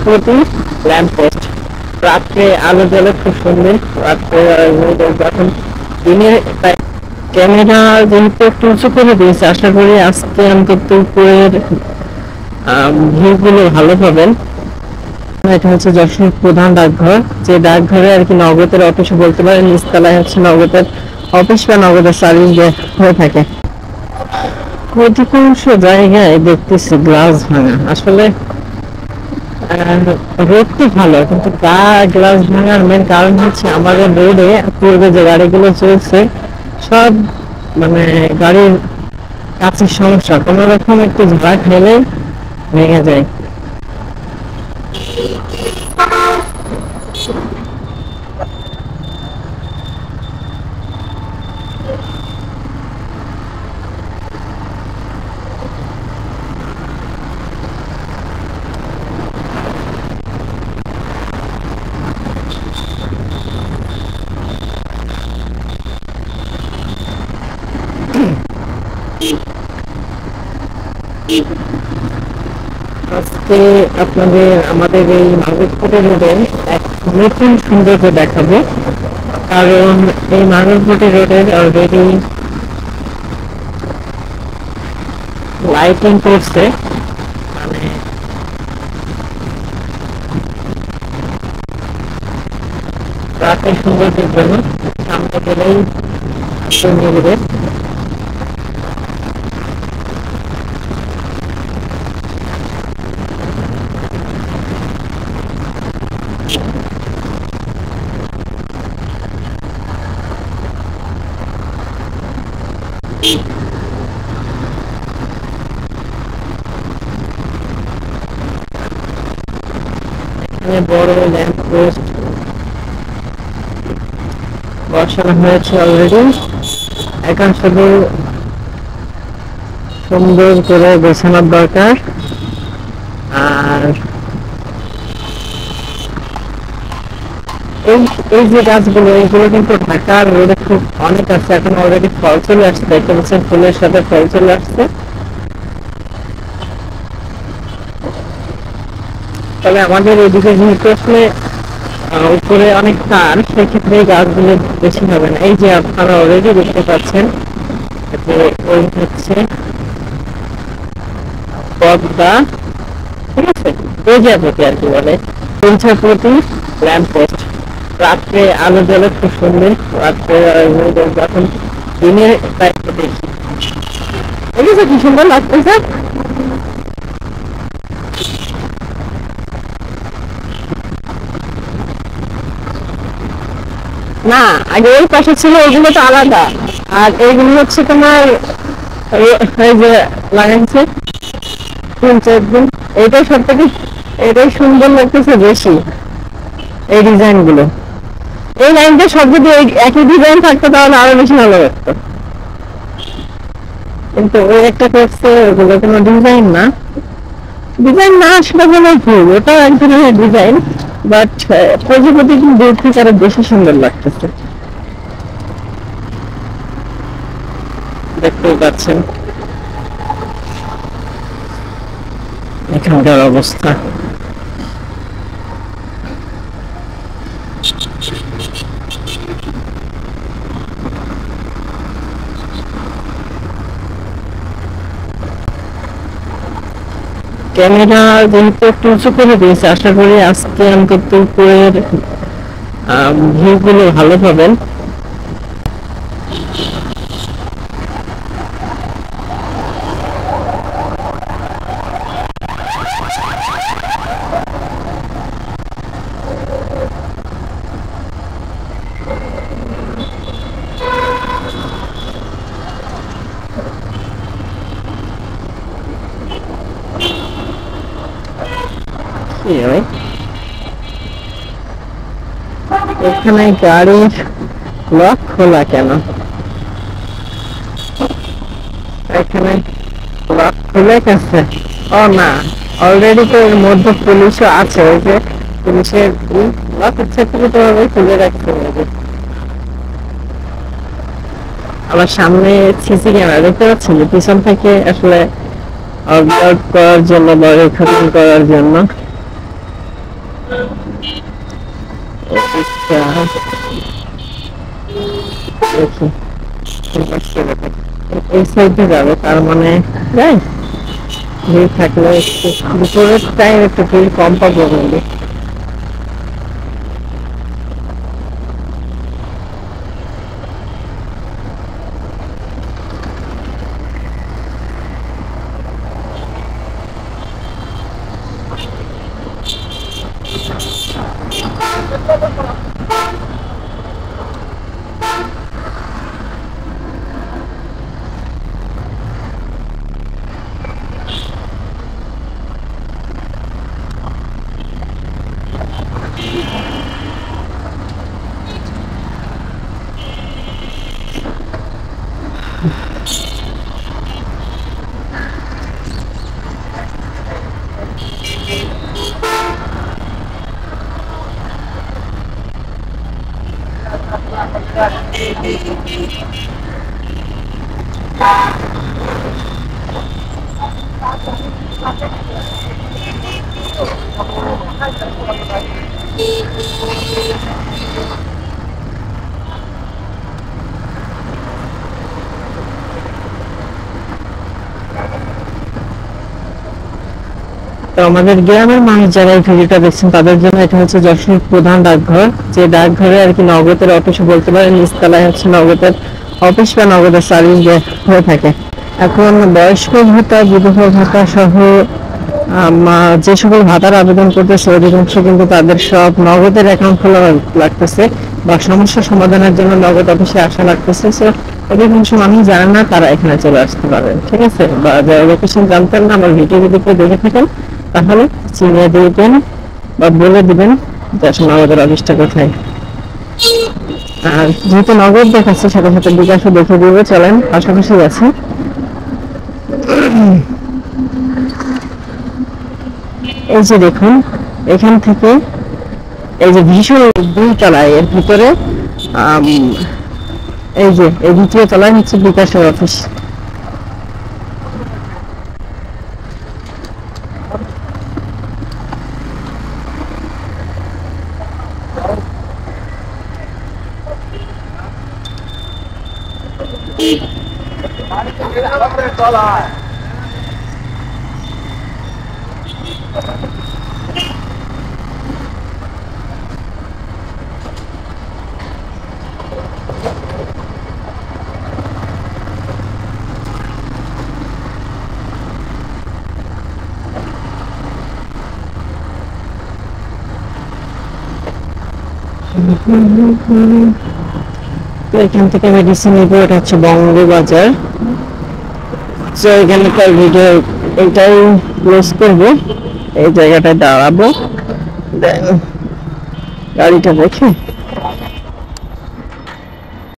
প্রতি lamp post রাত্রে আলো জ্বলে খুব সুন্দর। রাত্রে যখন দিনে ক্যামেরা যেহেতু একটু উঁচু করে দিয়েছে, আশা করি আজকে অন্তত উপরের ভিউ গুলো ভালো পাবেন। এটা হচ্ছে যশোর প্রধান ডাকঘর, যে ডাকঘরে আর কি নগদের অফিস বলতে পারেন। নিচতলায় হচ্ছে নগদের অফিস বা নগদের সার্ভিস হয়ে থাকে। অধিকাংশ জায়গায় দেখতেছি গ্লাস ভাঙা। আসলে রোড তো ভালো, কিন্তু গ্লাস ভাঙার মেন কারণ হচ্ছে আমাদের রোডে পূর্বে যে গাড়িগুলো চলছে সব মানে গাড়ির কাছের সমস্যা, কোনো রকম একটু ঝাড়া খেলে ভেঙে যায়। আজকে আপনাদের আমাদের এই নাগরপুরে রোডে এক নতুন সৌন্দর্য দেখাবো, কারণ এই নাগরপুরে রোডের অলরেডি লাইটিং করছে, মানে রাতের সৌন্দর্যের জন্য। সামনে গেলেই মিলবে। বড় ল্যাম্প পোস্ট বসানো হয়েছে অলরেডি, এখন শুধু সুন্দর করে গোছানোর দরকার। আর এই যে গাছগুলো, এইগুলো কিন্তু ঢাকার রোডে খুব অনেক আছে। এখন অলরেডি ফল চলে আসছে, দেখতে পাচ্ছেন ফুলের সাথে ফল চলে আসছে। তবে আমাদের এদিকে যেহেতু আসলে উপরে অনেক তার, সেক্ষেত্রে এই গাছগুলো বেশি হবে না। এই যে আপনারা অলরেডি দেখতে পাচ্ছেন যে ওই হচ্ছে পদ্মা, ঠিক আছে, প্রজাপতি আর কি বলে, প্রজাপতি ল্যাম্প পোস্ট রাত্রে আলো জ্বলে খুব সুন্দর। রাত্রে যখন দিনে দেখি, ঠিক আছে, কি সুন্দর লাগতেছে। না, আগে ওই পাশে ছিল, ওইগুলো তো আলাদা। আর এইগুলো হচ্ছে তোমার এই যে লাগাইছে 3-4 দিন। এইটাই সব থেকে এটাই সুন্দর লাগতেছে বেশি, এই ডিজাইন গুলো। এই লাইনটা সব যদি একই ডিজাইন থাকতো তাহলে আরো বেশি ভালো লাগতো, কিন্তু ওই একটা করছে, ওগুলো কোনো ডিজাইন না। ডিজাইন না আসলে কোনো ভুল, ওটাও এক ধরনের ডিজাইন, বাট প্রজাপতি কিন্তু দূর থেকে আরো বেশি সুন্দর লাগতেছে। দেখতেই পাচ্ছেন এখানকার অবস্থা। ক্যামেরা যেহেতু একটু উঁচু করে দিয়েছে, আশা করি আজকে অন্তত উপরের ভিউ গুলো ভালো পাবেন। এখানে গাড়ির লক খোলা কেন? এখানে লক খুলে গেছে? ও না, অলরেডি তো এর মধ্যে পুলিশও আছে। ওই যে পুলিশের লক ইচ্ছে করে তো খুলে রাখতে হবে। আবার সামনে সিসি ক্যামেরা দেখতে পাচ্ছেন, যে পিছন থেকে আসলে অবজার্ভ করার জন্য বা রেকর্ডিং করার জন্য। দেখি এই সাইডে যাবে, তার মানে যাই ভিড় থাকলে একটু দুপুরের টাইম একটু ভিড় কম পাবো বলে। তো আমাদের গ্রামের মানুষ যারা এই ভিডিওটা দেখছেন তাদের জন্য এটা হচ্ছে যশোর প্রধান ডাকঘর, যে ডাকঘরে আর কি নগদের অফিস বলতে পারেন, নিচতলায় হচ্ছে নগদের অফিস বা নগদের সার্ভিস হয়ে থাকে। এখন বয়স্ক ভাতা, বিধবা ভাতা সহ যে সকল ভাতার আবেদন করতেছে অধিকাংশ কিন্তু তাদের সব নগদের অ্যাকাউন্ট খোলা লাগতেছে বা সমস্যা সমাধানের জন্য নগদ অফিসে আসা লাগতেছে। সো অধিকাংশ মানুষ জানে না, তারা এখানে চলে আসতে পারে, ঠিক আছে। বা যারা লোকেশন জানতেন না, আমার ভিডিও যদি কেউ দেখে থাকেন তাহলে চিনিয়ে দিবেন বা বলে দিবেন যে আসলে নগদের অফিসটা কোথায়। আর যেহেতু নগদ দেখাচ্ছে সাথে সাথে বিকাশও দেখে দিবে, চলেন পাশাপাশি আছে। এই যে দেখুন, এখান থেকে এই যে ভীষণ দুই তলায়, এর ভিতরে এই যে এই দ্বিতীয় তলায় হচ্ছে বিকাশের অফিস। তো এখান থেকে মেডিসিন নিবো, এটা হচ্ছে বঙ্গবাজার। তো এখানকার ভিডিও এটাই ক্লোজ করবো, এই জায়গাটায় দাঁড়াবো, গাড়িটা দেখে